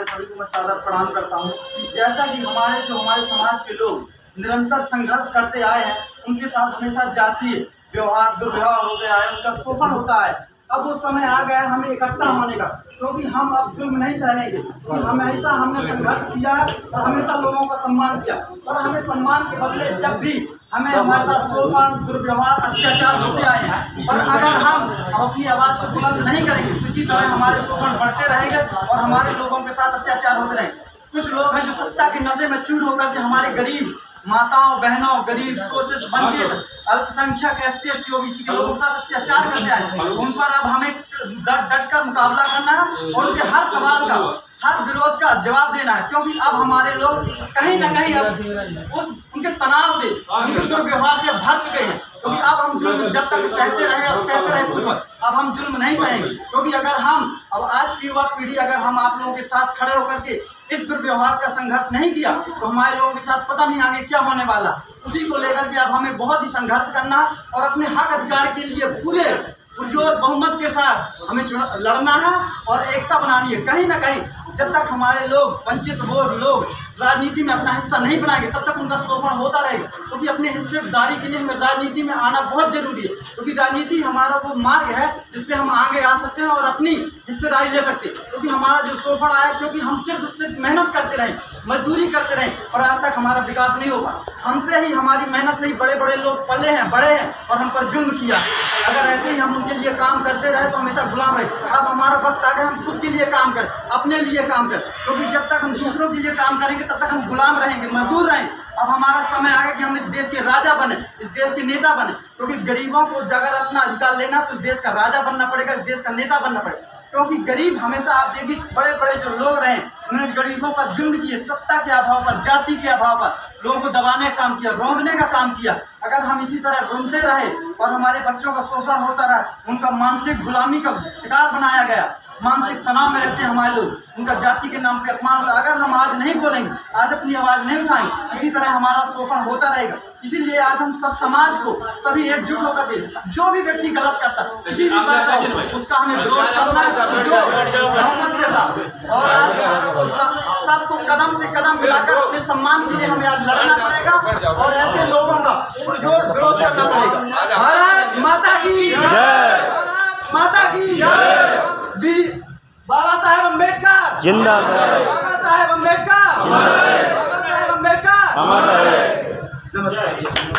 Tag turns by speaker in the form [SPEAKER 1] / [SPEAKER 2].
[SPEAKER 1] सभी को मैं सादर प्रणाम करता हूँ। जैसा कि हमारे समाज के लोग निरंतर संघर्ष करते आए हैं, उनके साथ हमेशा जातीय व्यवहार दुर्व्यवहार हो गया है, उनका शोषण होता है। अब वो समय आ गया है हमें इकट्ठा होने का, क्योंकि हम अब जुल्म नहीं सहेंगे। क्योंकि हमेशा हमने संघर्ष किया है और हमेशा लोगों का सम्मान किया, और हमें सम्मान के बदले जब भी हमें हमारे साथ शोषण दुर्व्यवहार अत्याचार होते आए हैं, और अगर हम अपनी आवाज़ को बुलंद नहीं करेंगे तो इसी तरह हमारे शोषण बढ़ते रहेंगे और हमारे लोगों के साथ अत्याचार होते रहेंगे। कुछ लोग हैं जो सत्ता के नशे में चूर होकर के हमारे गरीब माताओं बहनों, गरीब शोषित वंचित अल्पसंख्यक SC ST OBC के लोगों के साथ अत्याचार करते आए। उन पर अब हमें डट कर मुकाबला करना है और उनके हर सवाल का, हर विरोध का जवाब देना है, क्योंकि अब हमारे लोग कहीं न कहीं अब उनके तनाव से, उनके दुर्व्यवहार से भर चुके हैं। क्योंकि अब हम जुल्म जब तक सहते रहे कुछ वक्त, अब हम जुल्म नहीं सहेंगे। क्योंकि अगर हम अब आज की युवा पीढ़ी अगर हम आप लोगों के साथ खड़े होकर के इस दुर्व्यवहार का संघर्ष नहीं किया तो हमारे लोगों के साथ पता नहीं आगे क्या होने वाला। उसी को लेकर के अब हमें बहुत ही संघर्ष करना और अपने हक अधिकार के लिए पूरे पुरजोर बहुमत के साथ हमें लड़ना है और एकता बनानी है। कहीं ना कहीं जब तक हमारे लोग वंचित लोग राजनीति में अपना हिस्सा नहीं बनाएंगे तब तक उनका शोषण होता रहेगा। क्योंकि अपने हिस्सेदारी के लिए हमें राजनीति में आना बहुत जरूरी है, क्योंकि राजनीति हमारा वो मार्ग है जिससे हम आगे आ सकते हैं और अपनी हिस्सेदारी ले सकते हैं। क्योंकि हमारा जो शोषण आया, क्योंकि हम सिर्फ मेहनत करते रहे, मजदूरी करते रहे और आज तक हमारा विकास नहीं होगा। हमसे ही, हमारी मेहनत से ही बड़े बड़े लोग पले हैं, बड़े हैं और हम पर जुल्म किया। अगर ऐसे ही हम उनके लिए काम करते रहे तो हमेशा गुलाम रहे। अब हमारा वक्त आ गया हम खुद के लिए काम करें, अपने लिए काम करें, क्योंकि जब तक हम दूसरों के लिए काम करेंगे तब तक हम गुलाम रहेंगे, मजदूर रहेंगे। अब हमारा समय आ गया कि हम इस देश के राजा बने, इस देश के नेता बने, क्योंकि गरीबों को अगर अपना अधिकार लेना तो इस देश का राजा बनना पड़ेगा, इस देश का नेता बनना पड़ेगा। क्योंकि गरीब हमेशा, आप देखिए बड़े बड़े जो लोग रहे उन्होंने गरीबों पर जुल्म किए, सत्ता के अभाव पर, जाति के अभाव पर लोगों को दबाने का काम किया, रौंदने का काम किया। अगर हम इसी तरह रोंदते रहे और हमारे बच्चों का शोषण होता रहा, उनका मानसिक गुलामी का शिकार बनाया गया, मानसिक तनाव में रहते हैं हमारे लोग, उनका जाति के नाम पे अपमान होता है। अगर हम आज नहीं बोलेंगे, आज अपनी आवाज़ नहीं उठाएंगे, इसी तरह हमारा शोषण होता रहेगा। इसीलिए आज हम सब समाज को सभी एकजुट होकर के जो भी व्यक्ति गलत करता है किसी भी बात का उसका हमें विरोध करना है, जो बहुमत के साथ, और आज सबको कदम से कदम मिलाकर अपने सम्मान के लिए हमें आज लड़ना पड़ेगा और ऐसे लोगों का जो विरोध करना पड़ेगा। भारत माता की जय, माता की जय। बाबा साहेब अम्बेडकर
[SPEAKER 2] जिंदाबाद,
[SPEAKER 1] बाबा साहेब अम्बेडकर, बाबा साहेब अम्बेडकर।
[SPEAKER 2] अमर रहे।
[SPEAKER 1] नमस्कार।